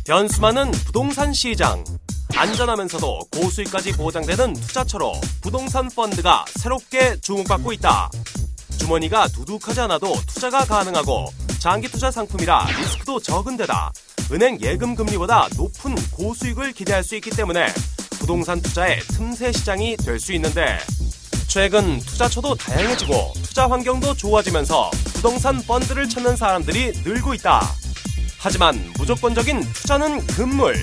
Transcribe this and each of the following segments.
변수 많은 부동산 시장. 안전하면서도 고수익까지 보장되는 투자처로 부동산 펀드가 새롭게 주목받고 있다. 주머니가 두둑하지 않아도 투자가 가능하고 장기 투자 상품이라 리스크도 적은 데다 은행 예금 금리보다 높은 고수익을 기대할 수 있기 때문에 부동산 투자의 틈새 시장이 될 수 있는데 최근 투자처도 다양해지고 투자 환경도 좋아지면서 부동산 펀드를 찾는 사람들이 늘고 있다. 하지만 무조건적인 투자는 금물.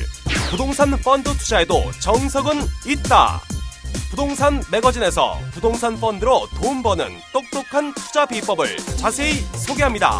부동산 펀드 투자에도 정석은 있다. 부동산 매거진에서 부동산 펀드로 돈 버는 똑똑한 투자 비법을 자세히 소개합니다.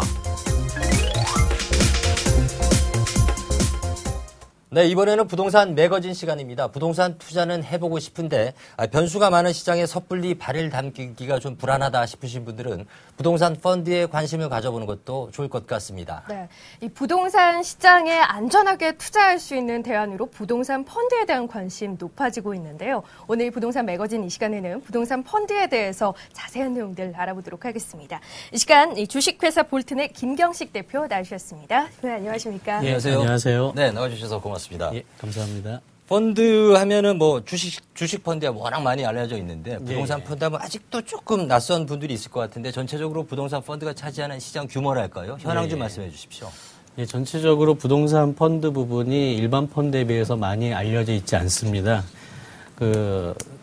네, 이번에는 부동산 매거진 시간입니다. 부동산 투자는 해보고 싶은데 변수가 많은 시장에 섣불리 발을 담기가 좀 불안하다 싶으신 분들은 부동산 펀드에 관심을 가져보는 것도 좋을 것 같습니다. 네, 이 부동산 시장에 안전하게 투자할 수 있는 대안으로 부동산 펀드에 대한 관심 높아지고 있는데요. 오늘 부동산 매거진 이 시간에는 부동산 펀드에 대해서 자세한 내용들 알아보도록 하겠습니다. 이 시간 주식회사 볼튼의 김경식 대표 나오셨습니다. 네, 안녕하십니까? 네, 안녕하세요. 네, 나와주셔서 고맙습니다. 예, 감사합니다. 펀드 하면은 주식 펀드가 워낙 많이 알려져 있는데 부동산 펀드 하면 아직도 조금 낯선 분들이 있을 것 같은데 전체적으로 부동산 펀드가 차지하는 시장 규모랄까요? 현황 좀 말씀해 주십시오. 예, 전체적으로 부동산 펀드 부분이 일반 펀드에 비해서 많이 알려져 있지 않습니다.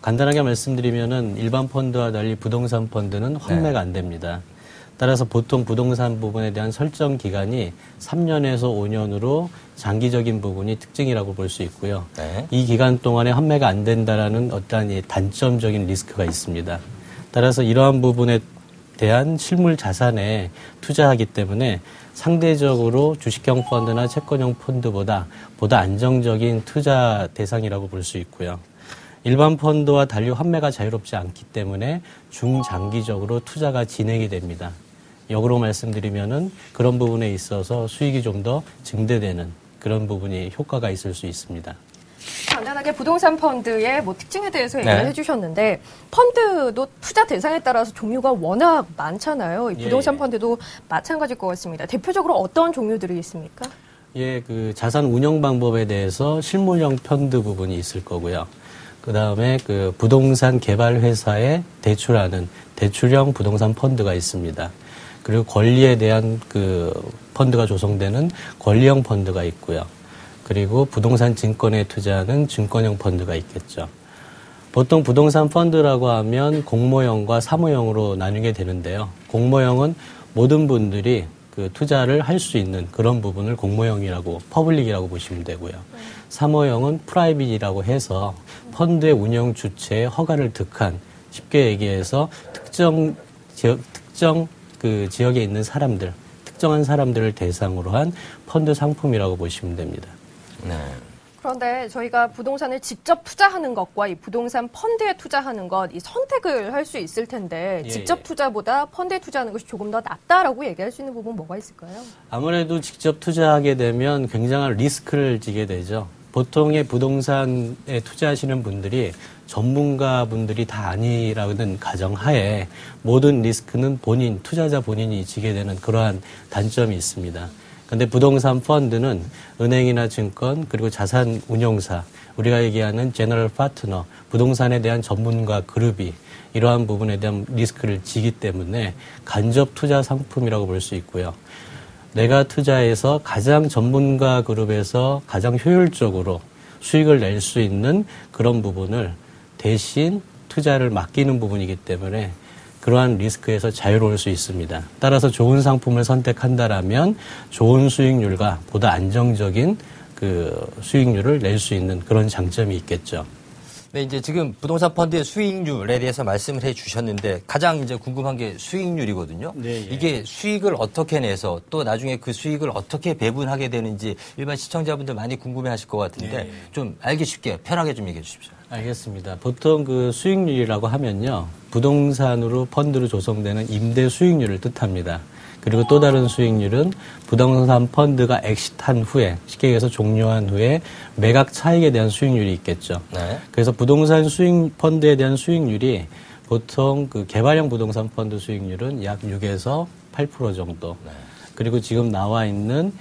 간단하게 말씀드리면은 일반 펀드와 달리 부동산 펀드는 환매가 안 됩니다. 따라서 보통 부동산 부분에 대한 설정 기간이 3년에서 5년으로 장기적인 부분이 특징이라고 볼 수 있고요. 네. 이 기간 동안에 환매가 안 된다라는 어떠한 단점적인 리스크가 있습니다. 따라서 이러한 부분에 대한 실물 자산에 투자하기 때문에 상대적으로 주식형 펀드나 채권형 펀드보다 안정적인 투자 대상이라고 볼 수 있고요. 일반 펀드와 달리 환매가 자유롭지 않기 때문에 중장기적으로 투자가 진행이 됩니다. 역으로 말씀드리면은 그런 부분에 있어서 수익이 좀 더 증대되는 그런 부분이 효과가 있을 수 있습니다. 간단하게 부동산 펀드의 특징에 대해서 얘기를 해주셨는데 펀드도 투자 대상에 따라서 종류가 워낙 많잖아요. 이 부동산 펀드도 마찬가지일 것 같습니다. 대표적으로 어떤 종류들이 있습니까? 예, 자산 운영 방법에 대해서 실물형 펀드 부분이 있을 거고요. 그 다음에 부동산 개발 회사에 대출하는 대출형 부동산 펀드가 있습니다. 그리고 권리에 대한 펀드가 조성되는 권리형 펀드가 있고요. 그리고 부동산 증권에 투자하는 증권형 펀드가 있겠죠. 보통 부동산 펀드라고 하면 공모형과 사모형으로 나뉘게 되는데요. 공모형은 모든 분들이 투자를 할 수 있는 그런 부분을 공모형이라고, 퍼블릭이라고 보시면 되고요. 사모형은 프라이빗이라고 해서 펀드의 운영 주체의 허가를 득한, 쉽게 얘기해서 특정 지역에 있는 사람들, 특정한 사람들을 대상으로 한 펀드 상품이라고 보시면 됩니다. 네. 그런데 저희가 부동산을 직접 투자하는 것과 이 부동산 펀드에 투자하는 것, 이 선택을 할 수 있을 텐데 직접 투자보다 펀드에 투자하는 것이 조금 더 낫다라고 얘기할 수 있는 부분 뭐가 있을까요? 아무래도 직접 투자하게 되면 굉장한 리스크를 지게 되죠. 보통의 부동산에 투자하시는 분들이 전문가분들이 다 아니라는 가정하에 모든 리스크는 투자자 본인이 지게 되는 그러한 단점이 있습니다. 그런데 부동산 펀드는 은행이나 증권 그리고 자산 운용사, 우리가 얘기하는 제너럴 파트너, 부동산에 대한 전문가 그룹이 이러한 부분에 대한 리스크를 지기 때문에 간접 투자 상품이라고 볼 수 있고요. 내가 투자해서 가장 전문가 그룹에서 가장 효율적으로 수익을 낼 수 있는 그런 부분을 대신 투자를 맡기는 부분이기 때문에 그러한 리스크에서 자유로울 수 있습니다. 따라서 좋은 상품을 선택한다라면 좋은 수익률과 보다 안정적인 수익률을 낼 수 있는 그런 장점이 있겠죠. 네, 이제 지금 부동산 펀드의 수익률에 대해서 말씀을 해 주셨는데 가장 이제 궁금한 게 수익률이거든요. 네, 예. 이게 수익을 어떻게 내서 또 나중에 그 수익을 어떻게 배분하게 되는지 일반 시청자분들 많이 궁금해 하실 것 같은데 좀 알기 쉽게 편하게 좀 얘기해 주십시오. 알겠습니다. 보통 수익률이라고 하면요. 부동산으로 펀드로 조성되는 임대 수익률을 뜻합니다. 그리고 또 다른 수익률은 부동산 펀드가 엑시트한 후에, 쉽게 얘기해서 종료한 후에 매각 차익에 대한 수익률이 있겠죠. 네. 그래서 부동산 펀드에 대한 수익률이 보통 개발형 부동산 펀드 수익률은 약 6에서 8% 정도. 네. 그리고 지금 나와 있는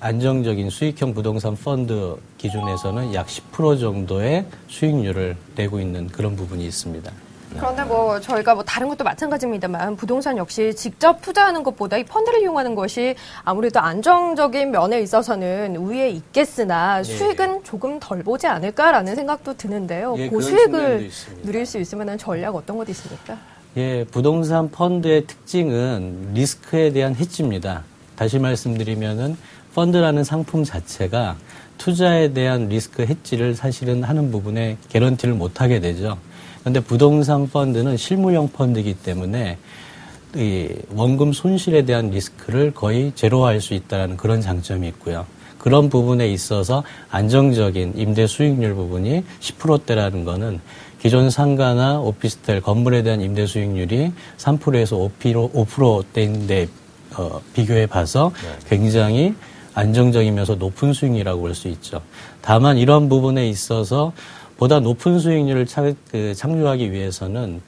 안정적인 수익형 부동산 펀드 기준에서는 약 10% 정도의 수익률을 내고 있는 그런 부분이 있습니다. 그런데 저희가 다른 것도 마찬가지입니다만 부동산 역시 직접 투자하는 것보다 이 펀드를 이용하는 것이 아무래도 안정적인 면에 있어서는 우위에 있겠으나 수익은 조금 덜 보지 않을까라는 생각도 드는데요. 그 수익을 누릴 수 있을 만한 전략 어떤 것도 있습니까? 예, 부동산 펀드의 특징은 리스크에 대한 헤지입니다. 다시 말씀드리면은 펀드라는 상품 자체가 투자에 대한 리스크 헤지를 사실은 하는 부분에 개런티를 못하게 되죠. 그런데 부동산 펀드는 실무형 펀드이기 때문에 이 원금 손실에 대한 리스크를 거의 제로화할 수 있다는 그런 장점이 있고요. 그런 부분에 있어서 안정적인 임대 수익률 부분이 10%대라는 거는 기존 상가나 오피스텔 건물에 대한 임대 수익률이 3%에서 5%대인데 비교해 봐서 굉장히 안정적이면서 높은 수익률이라고 볼 수 있죠. 다만 이런 부분에 있어서 보다 높은 수익률을 창조하기 위해서는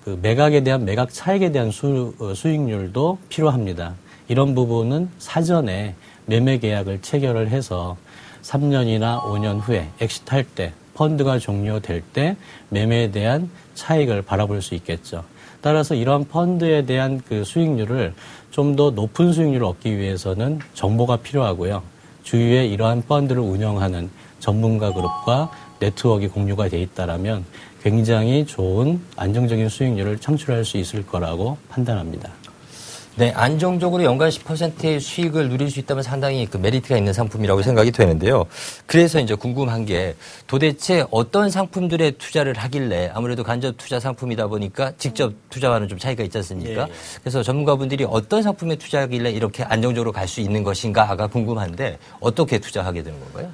그 매각에 대한 매각 차익에 대한 수익률도 필요합니다. 이런 부분은 사전에 매매 계약을 체결을 해서 3년이나 5년 후에 엑시트할 때 펀드가 종료될 때 매매에 대한 차익을 바라볼 수 있겠죠. 따라서 이러한 펀드에 대한 그 수익률을 좀 더 높은 수익률을 얻기 위해서는 정보가 필요하고요. 주위에 이러한 펀드를 운영하는 전문가 그룹과 네트워크가 공유가 돼 있다라면 굉장히 좋은 안정적인 수익률을 창출할 수 있을 거라고 판단합니다. 네, 안정적으로 연간 10%의 수익을 누릴 수 있다면 상당히 그 메리트가 있는 상품이라고 생각이 되는데요. 그래서 이제 궁금한 게 도대체 어떤 상품들에 투자를 하길래 아무래도 간접 투자 상품이다 보니까 직접 투자와는 좀 차이가 있지 않습니까? 예. 그래서 전문가분들이 어떤 상품에 투자하길래 이렇게 안정적으로 갈 수 있는 것인가가 궁금한데 어떻게 투자하게 되는 건가요?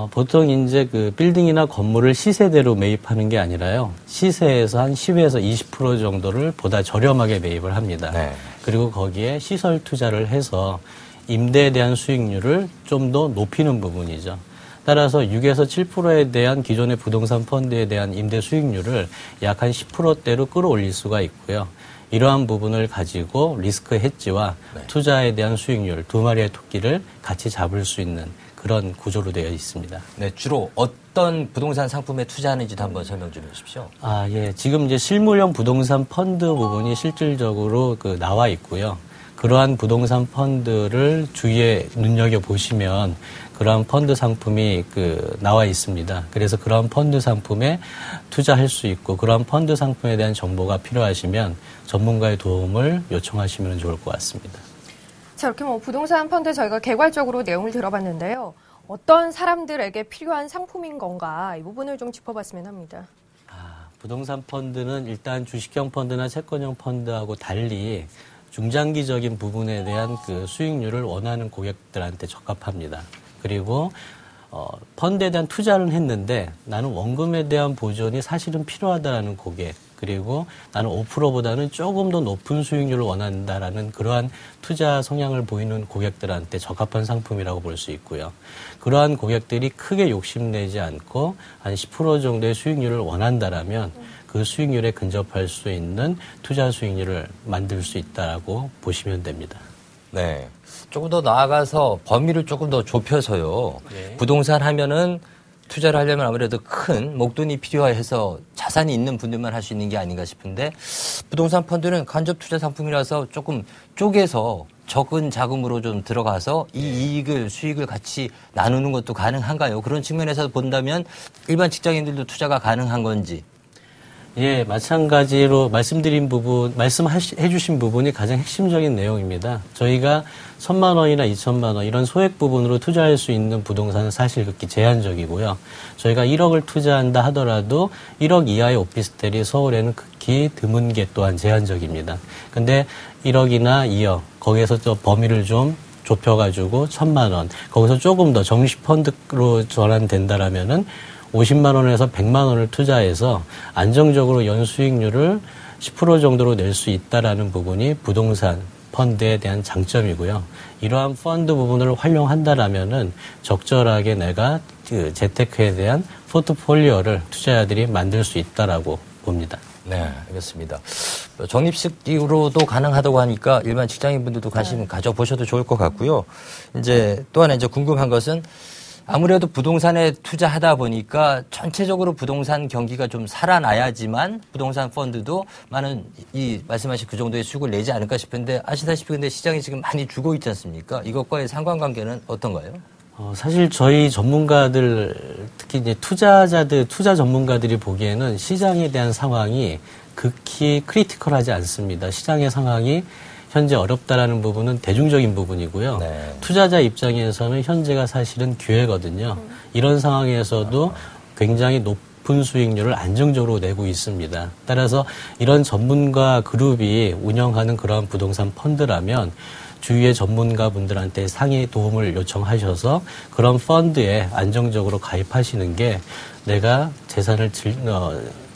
보통 이제 그 빌딩이나 건물을 시세대로 매입하는 게 아니라요. 시세에서 한 10에서 20% 정도를 보다 저렴하게 매입을 합니다. 네. 그리고 거기에 시설 투자를 해서 임대에 대한 수익률을 좀 더 높이는 부분이죠. 따라서 6에서 7%에 대한 기존의 부동산 펀드에 대한 임대 수익률을 약 한 10%대로 끌어올릴 수가 있고요. 이러한 부분을 가지고 리스크 헤지와 투자에 대한 수익률 두 마리의 토끼를 같이 잡을 수 있는 그런 구조로 되어 있습니다. 네, 주로 어떤 부동산 상품에 투자하는지도 한번 설명 좀 해주십시오. 예. 지금 이제 실물형 부동산 펀드 부분이 실질적으로 나와 있고요. 그러한 부동산 펀드를 주위에 눈여겨보시면 그러한 펀드 상품이 나와 있습니다. 그래서 그러한 펀드 상품에 투자할 수 있고 그러한 펀드 상품에 대한 정보가 필요하시면 전문가의 도움을 요청하시면 좋을 것 같습니다. 자, 이렇게 부동산 펀드 저희가 개괄적으로 내용을 들어봤는데요. 어떤 사람들에게 필요한 상품인 건가 이 부분을 좀 짚어봤으면 합니다. 부동산 펀드는 일단 주식형 펀드나 채권형 펀드하고 달리 중장기적인 부분에 대한 그 수익률을 원하는 고객들한테 적합합니다. 그리고 펀드에 대한 투자를 했는데 나는 원금에 대한 보존이 사실은 필요하다라는 고객, 그리고 나는 5%보다는 조금 더 높은 수익률을 원한다라는 그러한 투자 성향을 보이는 고객들한테 적합한 상품이라고 볼 수 있고요. 그러한 고객들이 크게 욕심내지 않고 한 10% 정도의 수익률을 원한다라면 그 수익률에 근접할 수 있는 투자 수익률을 만들 수 있다라고 보시면 됩니다. 네. 조금 더 나아가서 범위를 조금 더 좁혀서요. 네. 부동산 하면은 투자를 하려면 아무래도 큰 목돈이 필요해서 자산이 있는 분들만 할 수 있는 게 아닌가 싶은데 부동산 펀드는 간접 투자 상품이라서 조금 쪼개서 적은 자금으로 좀 들어가서 이 이익을 수익을 같이 나누는 것도 가능한가요? 그런 측면에서 본다면 일반 직장인들도 투자가 가능한 건지. 예, 마찬가지로 말씀해 주신 부분이 가장 핵심적인 내용입니다. 저희가 1,000만 원이나 2,000만 원 이런 소액 부분으로 투자할 수 있는 부동산은 사실 극히 제한적이고요. 저희가 1억을 투자한다 하더라도 1억 이하의 오피스텔이 서울에는 극히 드문 게 또한 제한적입니다. 근데 1억이나 2억, 거기에서 또 범위를 좀 좁혀가지고 1,000만 원, 거기서 조금 더 정식 펀드로 전환된다라면은 50만 원에서 100만 원을 투자해서 안정적으로 연수익률을 10% 정도로 낼 수 있다라는 부분이 부동산 펀드에 대한 장점이고요. 이러한 펀드 부분을 활용한다라면은 적절하게 내가 그 재테크에 대한 포트폴리오를 투자자들이 만들 수 있다라고 봅니다. 네, 알겠습니다. 적립식으로도 가능하다고 하니까 일반 직장인분들도 관심 가져보셔도 좋을 것 같고요. 이제 또 하나 이제 궁금한 것은 아무래도 부동산에 투자하다 보니까 전체적으로 부동산 경기가 좀 살아나야지만 부동산 펀드도 많은 이 말씀하신 그 정도의 수익을 내지 않을까 싶은데 아시다시피 근데 시장이 지금 많이 죽어 있지 않습니까? 이것과의 상관관계는 어떤가요? 사실 저희 전문가들 특히 이제 투자자들, 투자 전문가들이 보기에는 시장에 대한 상황이 극히 크리티컬하지 않습니다. 시장의 상황이 현재 어렵다라는 부분은 대중적인 부분이고요. 네. 투자자 입장에서는 현재가 사실은 기회거든요. 이런 상황에서도 굉장히 높은 수익률을 안정적으로 내고 있습니다. 따라서 이런 전문가 그룹이 운영하는 그러한 부동산 펀드라면 주위의 전문가분들한테 상위 도움을 요청하셔서 그런 펀드에 안정적으로 가입하시는 게 내가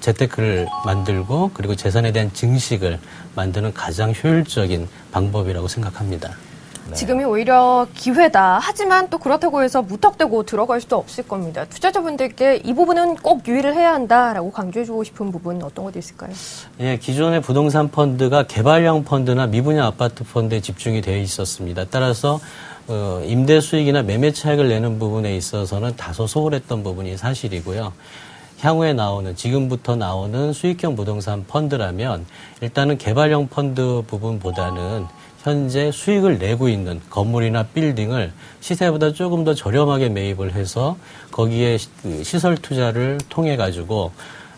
재테크를 만들고 그리고 재산에 대한 증식을 만드는 가장 효율적인 방법이라고 생각합니다. 네. 지금이 오히려 기회다. 하지만 또 그렇다고 해서 무턱대고 들어갈 수도 없을 겁니다. 투자자분들께 이 부분은 꼭 유의를 해야 한다라고 강조해주고 싶은 부분은 어떤 것도 있을까요? 예, 기존의 부동산 펀드가 개발형 펀드나 미분양 아파트 펀드에 집중이 되어 있었습니다. 따라서 임대 수익이나 매매 차익을 내는 부분에 있어서는 다소 소홀했던 부분이 사실이고요. 향후에 지금부터 나오는 수익형 부동산 펀드라면 일단은 개발형 펀드 부분보다는 현재 수익을 내고 있는 건물이나 빌딩을 시세보다 조금 더 저렴하게 매입을 해서 거기에 시설 투자를 통해 가지고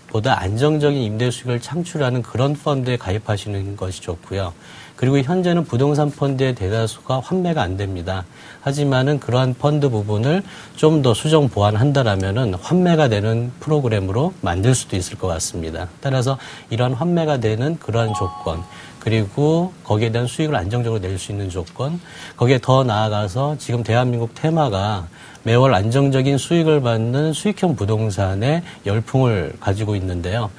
보다 안정적인 임대 수익을 창출하는 그런 펀드에 가입하시는 것이 좋고요. 그리고 현재는 부동산 펀드의 대다수가 환매가 안 됩니다. 하지만은 그러한 펀드 부분을 좀 더 수정 보완한다라면은 환매가 되는 프로그램으로 만들 수도 있을 것 같습니다. 따라서 이러한 환매가 되는 그러한 조건, 그리고 거기에 대한 수익을 안정적으로 낼 수 있는 조건, 거기에 더 나아가서 지금 대한민국 테마가 매월 안정적인 수익을 받는 수익형 부동산의 열풍을 가지고 있는데요.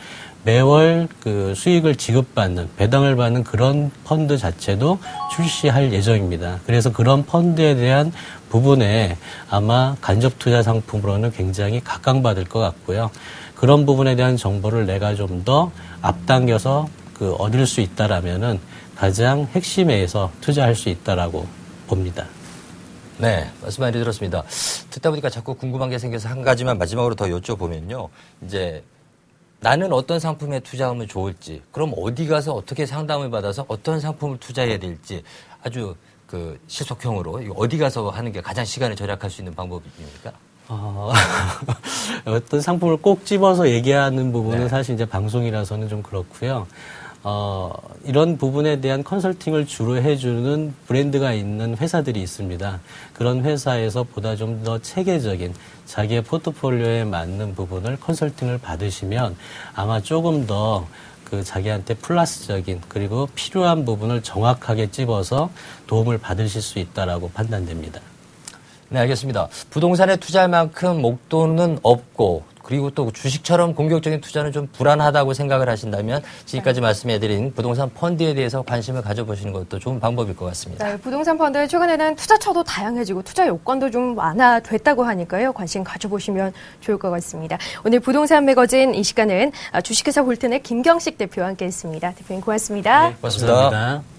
매월 그 수익을 지급받는, 배당을 받는 그런 펀드 자체도 출시할 예정입니다. 그래서 그런 펀드에 대한 부분에 아마 간접 투자 상품으로는 굉장히 각광받을 것 같고요. 그런 부분에 대한 정보를 내가 좀 더 앞당겨서 얻을 수 있다라면은 가장 핵심에서 투자할 수 있다라고 봅니다. 네, 말씀 많이 들었습니다. 듣다 보니까 자꾸 궁금한 게 생겨서 한 가지만 마지막으로 더 여쭤보면요. 이제 나는 어떤 상품에 투자하면 좋을지, 그럼 어디 가서 어떻게 상담을 받아서 어떤 상품을 투자해야 될지 아주 실속형으로 어디 가서 하는 게 가장 시간을 절약할 수 있는 방법입니까? 어떤 상품을 꼭 집어서 얘기하는 부분은 네. 사실 이제 방송이라서는 좀 그렇고요. 이런 부분에 대한 컨설팅을 주로 해주는 브랜드가 있는 회사들이 있습니다. 그런 회사에서 보다 좀 더 체계적인 자기의 포트폴리오에 맞는 부분을 컨설팅을 받으시면 아마 조금 더 자기한테 플러스적인 그리고 필요한 부분을 정확하게 집어서 도움을 받으실 수 있다라고 판단됩니다. 네, 알겠습니다. 부동산에 투자할 만큼 목돈은 없고 그리고 또 주식처럼 공격적인 투자는 좀 불안하다고 생각을 하신다면 지금까지 말씀해드린 부동산 펀드에 대해서 관심을 가져보시는 것도 좋은 방법일 것 같습니다. 네, 부동산 펀드 최근에는 투자처도 다양해지고 투자 요건도 좀 완화됐다고 하니까요. 관심 가져보시면 좋을 것 같습니다. 오늘 부동산 매거진 이 시간은 주식회사 홀튼의 김경식 대표와 함께했습니다. 대표님 고맙습니다. 네, 고맙습니다. 감사합니다.